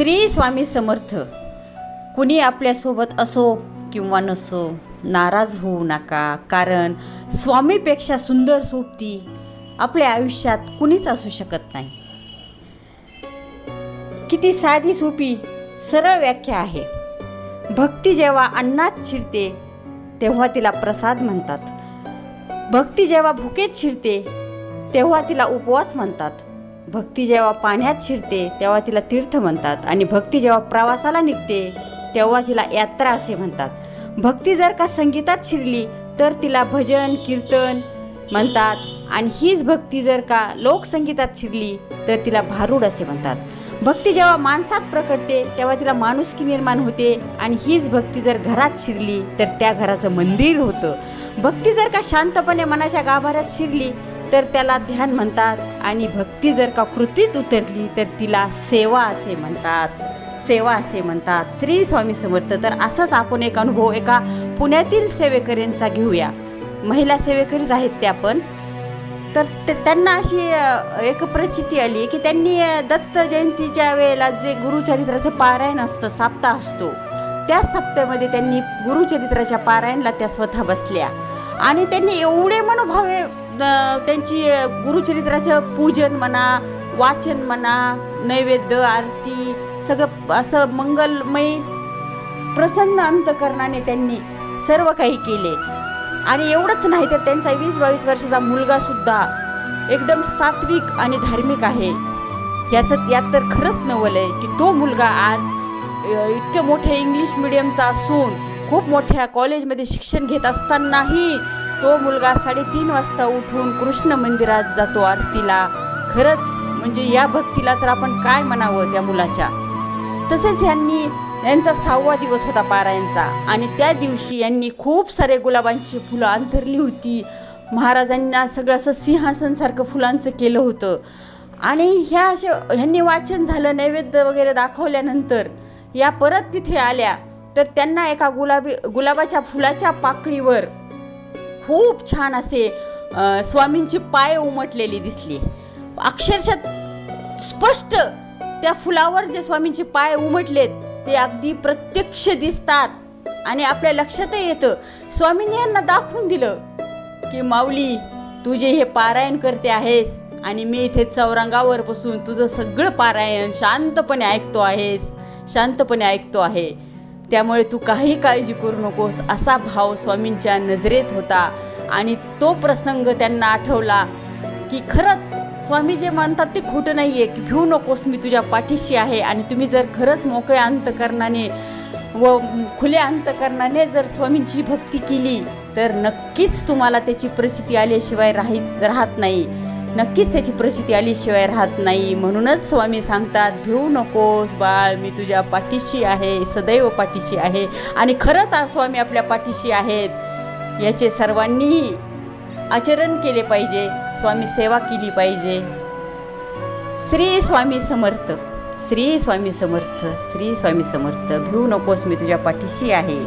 श्री स्वामी समर्थ. कुणी आपल्यासोबत असो किंवा नसो, नाराज होऊ नका, कारण स्वामीपेक्षा सुंदर सोबती आपल्या आयुष्यात कुणीच असू शकत नाही. किती साधी सोपी सरळ व्याख्या आहे. भक्ती जेव्हा अन्नात शिरते तेव्हा तिला प्रसाद म्हणतात. भक्ती जेव्हा भुकेत शिरते तेव्हा तिला उपवास म्हणतात. भक्ती जेव्हा पाण्यात शिरते तेव्हा तिला तीर्थ म्हणतात. आणि भक्ती जेव्हा प्रवासाला निघते तेव्हा तिला यात्रा असे म्हणतात. भक्ती जर का संगीतात शिरली तर तिला भजन कीर्तन म्हणतात. आणि हीच भक्ती जर का लोकसंगीतात शिरली तर तिला भारूड असे म्हणतात. भक्ती जेव्हा माणसात प्रकटते तेव्हा तिला माणुसकी निर्माण होते. आणि हीच भक्ती जर घरात शिरली तर त्या घराचं मंदिर होतं. भक्ती जर का शांतपणे मनाच्या गाभाऱ्यात शिरली तर त्याला ध्यान म्हणतात. आणि भक्ती जर का कृतीत उतरली तर तिला सेवा असे म्हणतात. सेवा असे म्हणतात. श्री स्वामी समर्थ. तर असाच आपण एक अनुभव एका पुण्यातील सेवेकरींचा घेऊया. महिला सेवेकरीच आहेत त्या पण. तर त्यांना अशी एक प्रचिती आली की त्यांनी दत्त जयंतीच्या वेळेला जे गुरुचरित्राचं पारायण असतं, सप्ताह असतो, त्या सप्त्यामध्ये त्यांनी गुरुचरित्राच्या पारायणला त्या स्वतः बसल्या. आणि त्यांनी एवढे मनोभावे त्यांची गुरुचरित्राचं पूजन म्हणा, वाचन म्हणा, नैवेद्य आरती सगळं असं मंगलमय प्रसन्न अंतकरणाने त्यांनी सर्व काही केले. आणि एवढंच नाही तर त्यांचा 20-22 वर्षाचा मुलगा सुद्धा एकदम सात्विक आणि धार्मिक आहे. यात तर खरंच नवल आहे की तो मुलगा आज इतके मोठे इंग्लिश मिडियमचा असून खूप मोठ्या कॉलेजमध्ये शिक्षण घेत असतानाही तो मुलगा 3:30 वाजता उठून कृष्ण मंदिरात जातो आरतीला. खरंच म्हणजे या भक्तीला तर आपण काय म्हणावं त्या मुलाच्या. तसेच यांचा 6वा दिवस होता पारायणचा. आणि त्या दिवशी यांनी खूप सारे गुलाबांची फुलं अंथरली होती. महाराजांना सगळं असं सिंहासनसारखं फुलांचं केलं होतं. आणि ह्यांनी वाचन झालं, नैवेद्य वगैरे दाखवल्यानंतर या परत तिथे आल्या तर त्यांना एका गुलाबाच्या फुलाच्या पाकळीवर खूप छान असे स्वामींची पाय उमटलेली दिसली. अक्षरशः स्पष्ट त्या फुलावर जे स्वामींचे पाय उमटलेत ते अगदी प्रत्यक्ष दिसतात. आणि आपल्या लक्षातही येतं. स्वामींनी यांना दाखवून दिलं की माऊली, तू जे हे पारायण करते आहेस आणि मी इथे चौरंगावर बसून तुझं सगळं पारायण शांतपणे ऐकतो आहे. त्यामुळे तू काही काळजी करू नकोस, असा भाव स्वामींच्या नजरेत होता. आणि तो प्रसंग त्यांना आठवला की खरंच स्वामी जे म्हणतात ते खोटं नाही आहे, की भिवू नकोस, मी तुझ्या पाठीशी आहे. आणि तुम्ही जर खरंच मोकळ्या अंतकरणाने व खुल्या अंतकरणाने जर स्वामींची भक्ती केली तर नक्कीच तुम्हाला त्याची प्रचिती आल्याशिवाय राहत नाही. नक्कीच त्याची प्रचिती आल्याशिवाय राहत नाही. म्हणूनच स्वामी सांगतात, भिवू नकोस बाळ, मी तुझ्या पाठीशी आहे, सदैव पाठीशी आहे. आणि खरंच स्वामी आपल्या पाठीशी आहेत. याचे सर्वांनीही आचरण केले पाहिजे. स्वामी सेवा केली पाहिजे. श्री स्वामी समर्थ. श्री स्वामी समर्थ. श्री स्वामी समर्थ. भिवू नकोस, मी तुझ्या पाठीशी आहे.